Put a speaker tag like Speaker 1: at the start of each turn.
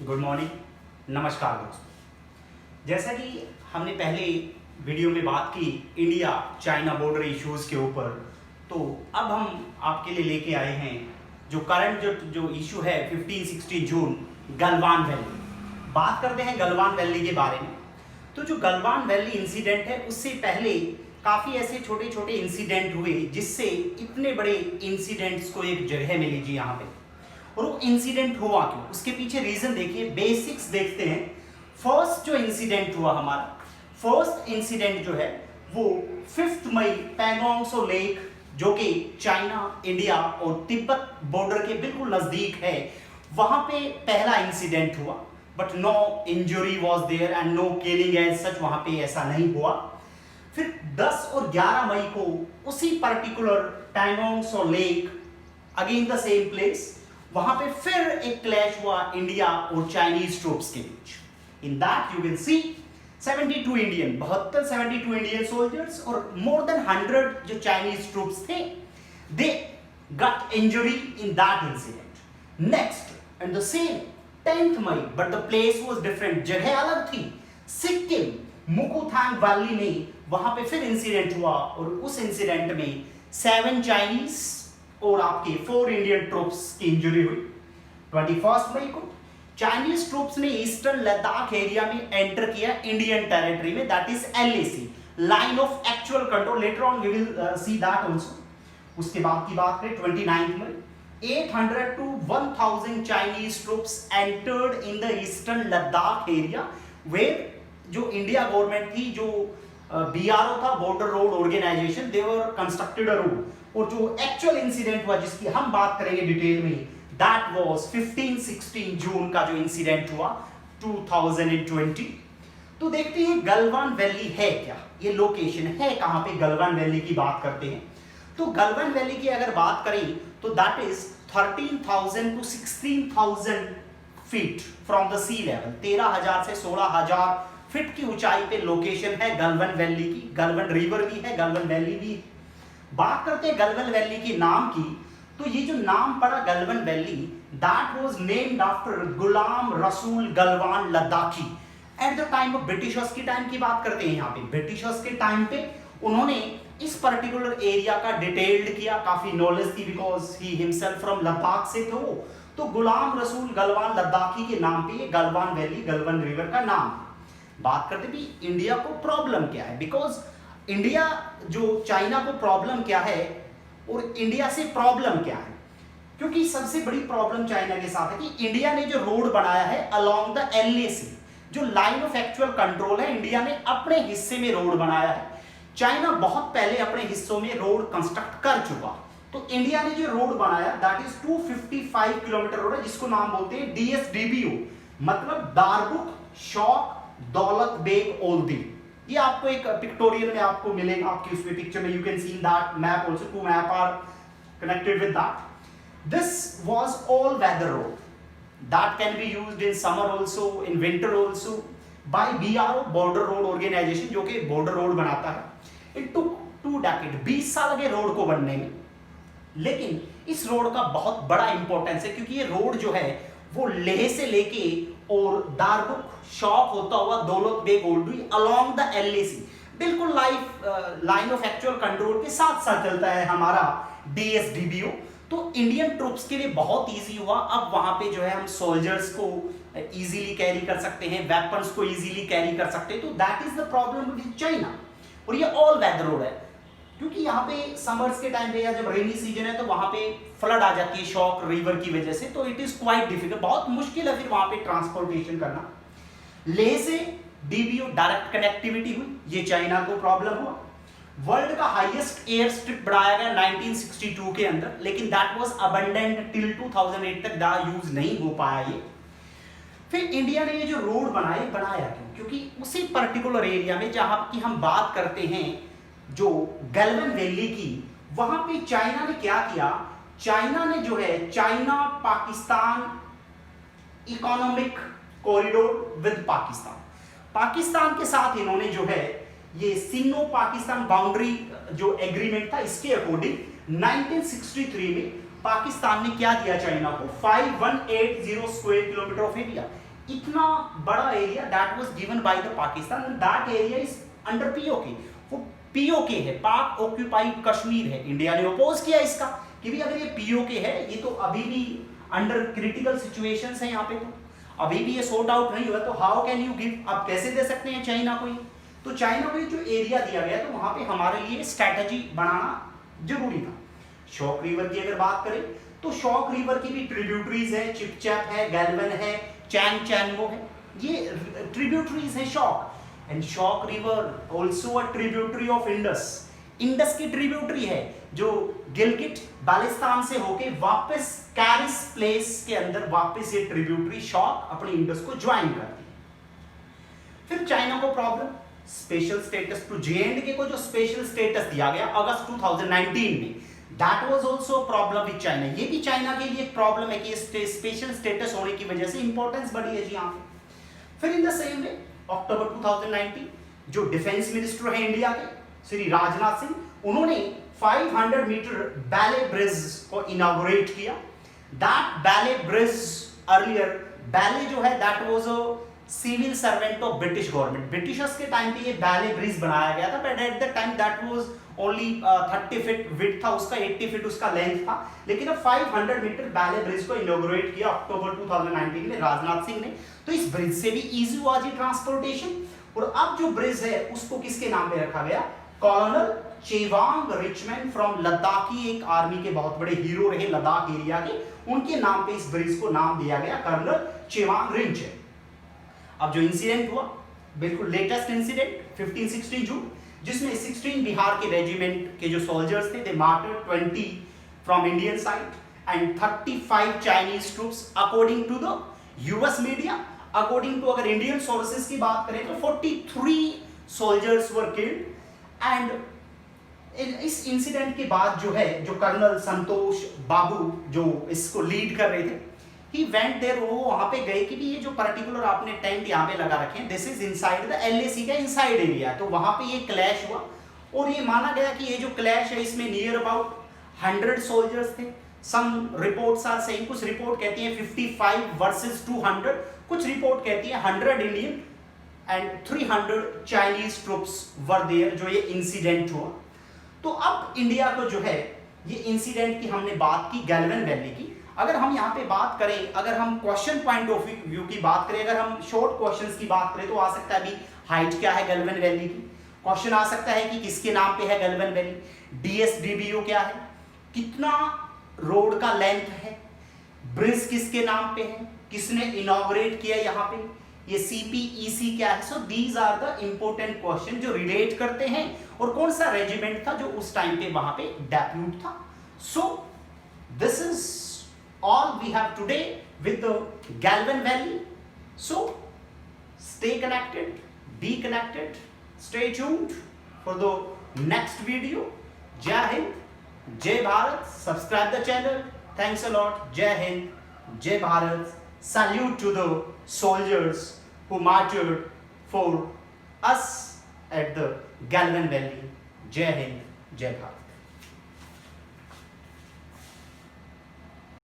Speaker 1: Good morning, नमस्कार दोस्तों। जैसा कि हमने पहले वीडियो में बात की इंडिया चाइना बॉर्डर इश्यूज़ के ऊपर, तो अब हम आपके लिए लेके आए हैं जो करंट जो इशू है 15-16 जून गलवान वैली। बात करते हैं गलवान वैली के बारे में। तो जो गलवान वैली इंसिडेंट है उससे पहले काफ़ी ऐसे छोटे छोटे इंसिडेंट हुए जिससे इतने बड़े इंसिडेंट्स को एक जगह मिली जी यहाँ पे। और वो इंसिडेंट हुआ क्यों, उसके पीछे रीजन देखिए, बेसिक्स देखते हैं। फर्स्ट जो इंसिडेंट हुआ हमारा, फर्स्ट इंसिडेंट जो है वो 5 मई पैंगोंग सो लेक जो कि चाइना, इंडिया और तिब्बत बॉर्डर के बिल्कुल नजदीक है, वहां पे पहला इंसिडेंट हुआ। But no injury was there and no killing as such, वहां पे ऐसा नहीं हुआ। फिर 10 और 11 मई को उसी particular Pangong so lake, again the same place, वहां पे फिर एक क्लैश हुआ इंडिया और चाइनीज ट्रूप्स के बीच। In that you can see 72 Indian soldiers और मोर देन 100 जो चाइनीज ट्रूप्स थे, they got injury in that incident. Next and the same 10th May, but the place was different, जगह अलग थी, Sikkim मुकुथांग valley में, वहां पे फिर इंसिडेंट हुआ और उस इंसिडेंट में 7 चाइनीज और आपके 4 इंडियन ट्रूप्स की इंजरी हुई। 21 मई को चाइनीज ट्रूप्स ने ईस्टर्न लद्दाख एरिया में एंटर किया इंडियन टेरिटरी में, that is LAC, line of actual control. Later on we will see that also. उसके बाद की बात करें 29 में 800 to 1000 Chinese troops entered in the eastern Ladakh area, where जो इंडिया गवर्नमेंट थी, जो BRO था, border road organisation, they were constructed a road. और जो एक्चुअल इंसिडेंट हुआ जिसकी हम बात करेंगे डिटेल में, दैट वाज 15-16 जून का जो इंसिडेंट हुआ 2020। तो देखते हैं गलवान वैली है क्या, ये लोकेशन है कहां पे, गलवान वैली की बात करते हैं। तो गलवान वैली की अगर बात करें तो that is 13,000 to 16,000 feet from the sea level, 13,000 से 16,000 फीट की ऊंचाई पे लोकेशन है गलवान वैली की। गलवान रिवर भी है, गलवान वैली भी है। बात करते हैं गलवान वैली के नाम की, तो ये जो नाम पड़ा Galwan valley, that was named after Ghulam Rasool Galwan Ladakhi at the time of Britishers की टाइम की बात करते हैं। यहाँ पे ब्रिटिशर्स के टाइम पे उन्होंने इस पर्टिकुलर एरिया का डिटेल्ड किया, काफी नॉलेज थी because he himself from Ladakh से थे वो। तो गुलाम रसूल गलवान लद्दाखी के नाम पे ये गलवान वैली, गलवान रिवर का नाम। बात करते भी इंडिया को प्रॉब्लम क्या है, बिकॉज इंडिया जो चाइना को प्रॉब्लम क्या है और इंडिया से प्रॉब्लम क्या है, क्योंकि सबसे बड़ी प्रॉब्लम चाइना के साथ है कि इंडिया ने जो रोड बनाया है अलोंग द LAC, जो लाइन ऑफ एक्चुअल कंट्रोल है, इंडिया ने अपने हिस्से में रोड बनाया है। चाइना बहुत पहले अपने हिस्सों में रोड कंस्ट्रक्ट कर चुका, तो इंडिया ने जो रोड बनाया दैट इज 255 किलोमीटर रोड है, जिसको नाम बोलते हैं DSDBO, मतलब दारबुक शौक दौलत बेग ओल्दी। ये आपको एक पिक्टोरियल में आपको मिलेगा, आपकी उसमें पिक्चर में you can see that map also, two map are connected with that. This was all weather road that can be used in summer also, in winter also by BRO, border road organisation, जो कि border road बनाता है। It took 2 decade, 20 साल लगे road को बनने में। लेकिन इस रोड का बहुत बड़ा इंपॉर्टेंस है, क्योंकि ये रोड जो है वो लेह से लेके और दारबुक शौक होता हुआ Daulat Beg Oldi along the LAC, बिल्कुल लाइन ऑफ एक्चुअल कंट्रोल के साथ साथ चलता है हमारा DSDBO। तो इंडियन ट्रूप्स के लिए बहुत इजी हुआ, अब वहां पे जो है हम सोल्जर्स को इजीली कैरी कर सकते हैं, वेपन्स को इजीली कैरी कर सकते हैं। तो that is the problem with China. और ये ऑल वेदर रोड है, क्योंकि यहाँ पे समर्स के टाइम पे या जब रेनी सीजन है तो वहां पे फ्लड आ जाती है शौक रिवर की वजह से, तो इट इज क्वाइट डिफिकल्ट, बहुत मुश्किल है फिर वहां पे ट्रांसपोर्टेशन करना। लेह से DBO डायरेक्ट कनेक्टिविटी हुई, ये चाइना को प्रॉब्लम हुआ। वर्ल्ड का हाईएस्ट एयर स्ट्रिप बढ़ाया गया 1962 के अंदर, लेकिन दैट वाज अबंडेंट टिल 2008 तक, दा यूज नहीं हो पाया ये। फिर इंडिया ने ये जो रोड बनाया क्यों, क्योंकि उसी पर्टिकुलर एरिया में जहां की हम बात करते हैं जो गलवान वैली की, वहां पे चाइना ने क्या किया, चाइना ने जो है China Pakistan economic corridor with Pakistan के साथ इन्होंने जो है ये सिनो पाकिस्तान बाउंड्री जो एग्रीमेंट था, इसके अकॉर्डिंग 1963 में पाकिस्तान ने क्या दिया चाइना को, 5180 स्क्वायर किलोमीटर ऑफ एरिया। इतना बड़ा area that was given by the Pakistan, that area is under PoK. वो पीओके है, पाक ऑक्यूपाइड कश्मीर है। इंडिया ने अपोज किया इसका कि भी अगर ये पीओके है, ये तो अभी भी अंडर क्रिटिकल सिचुएशंस है यहाँ पे, तो अभी भी ये सॉर्ट आउट नहीं हुआ, तो हाउ कैन यू गिव, आप कैसे दे सकते हैं चाइना को? तो चाइना को जो एरिया दिया गया तो वहां पे हमारे लिए स्ट्रैटेजी बनाना जरूरी था। शॉक रिवर की अगर बात करें तो शॉक रिवर की भी ट्रिब्यूटरीज है, चिपचैप है, गैलवन है, चैंग चैनगो है, ये ट्रिब्यूटरीज है shock. And shock river also a tributary of Indus, Indus की ट्रिब्यूटरी है जो गिलगिट बाल्टिस्तान से होके वापस कैरिस प्लेस के अंदर वापस ये ट्रिब्यूटरी शॉक अपनी इंडस को ज्वाइन करती है। फिर चाइना को problem, special status to J and K को जो स्पेशल स्टेटस दिया गया अगस्त 2019 में, that was also problem with China. ये भी चाइना के लिए एक प्रॉब्लम है कि स्पेशल स्टेटस होने की वजह से इंपॉर्टेंस बढ़ी है जी यहाँ पे। फिर इन द सेम वे अक्टूबर 2019 जो डिफेंस मिनिस्टर है इंडिया के श्री राजनाथ सिंह, उन्होंने 500 मीटर बैले ब्रिज को इनॉग्रेट किया। That Bailey bridge earlier, Bailey जो है that was a civil servant of British government, Britishers के टाइम पे ये बैले ब्रिज बनाया गया था, but at the time that was only 30 feet width था उसका, 80 फीट उसका लेंथ था। लेकिन अब 500 मीटर बैले ब्रिज को इनॉग्रेट किया अक्टूबर 2019 में राजनाथ सिंह ने, तो इस ब्रिज से भी इजी हुआ जी ट्रांसपोर्टेशन। और अब जो ब्रिज है उसको किसके नाम पे रखा गया? कर्नल चेवांग रिचमैन फ्रॉम लद्दाखी, एक आर्मी के बहुत बड़े हीरो रहे लद्दाख एरिया के, उनके नाम पे इस ब्रिज को नाम दिया गया कर्नल चेवांग रिचमैन। अब जो इंसिडेंट हुआ, बिल्कुल लेटेस्ट इंसिडेंट 15-16 जून, जिसमें 16 बिहार के रेजिमेंट के जो सोल्जर्स थे, they martyred 20 from Indian side and 35 Chinese troops according to the US media. According to अगर इंडियन सोर्सेज की बात करें तो 43 सोल्जर्स वर किल्ड। एंड इस इंसिडेंट के बाद जो है, जो कर्नल संतोष बाबू जो इसको लीड कर रहे थे, ही वेंट देयर, वो वहां पे गए कि भी ये जो पर्टिकुलर आपने टेंट यहाँ पे लगा रखे हैं, this is inside the LAC का इनसाइड एरिया, तो वहां पे ये क्लैश हुआ। और ये माना गया कि ये जो क्लैश है इसमें नियर अबाउट 100 सोल्जर्स थे। सम रिपोर्ट्स आर सेइंग, कुछ रिपोर्ट कहती है 55 वर्सेस 200, कुछ रिपोर्ट कहती है 100 Indian and 300 Chinese troops were there, जो ये इंसिडेंट हुआ। तो अब इंडिया को जो है ये इंसिडेंट की हमने बात की गैलवन वैली की। अगर हम यहाँ पे बात करें, अगर हम क्वेश्चन पॉइंट ऑफ व्यू की बात करें, अगर हम शॉर्ट क्वेश्चंस की बात करें तो आ सकता है अभी हाइट क्या है गैलवन वैली की, क्वेश्चन आ सकता है कि किसके नाम पे है गैलवन वैली, डीएसडीबीओ क्या है, कितना रोड का लेंथ है, ब्रिज किसके नाम पे है, किसने इनॉग्रेट किया यहाँ पे, ये सीपीईसी क्या है। So these are the important question जो रिलेट करते हैं और कौन सा रेजिमेंट था जो उस टाइम पे वहां पे डेब्यूट था। So this is all we have today with the Galvan Valley. So stay connected, be connected, stay tuned for the next video. Jai Hind, Jai Bharat. Subscribe the channel. Thanks a lot. Jai Hind, Jai Bharat. Salute to the soldiers who martyred for us at the Galvan Valley. Jai Hind, Jai Bharat.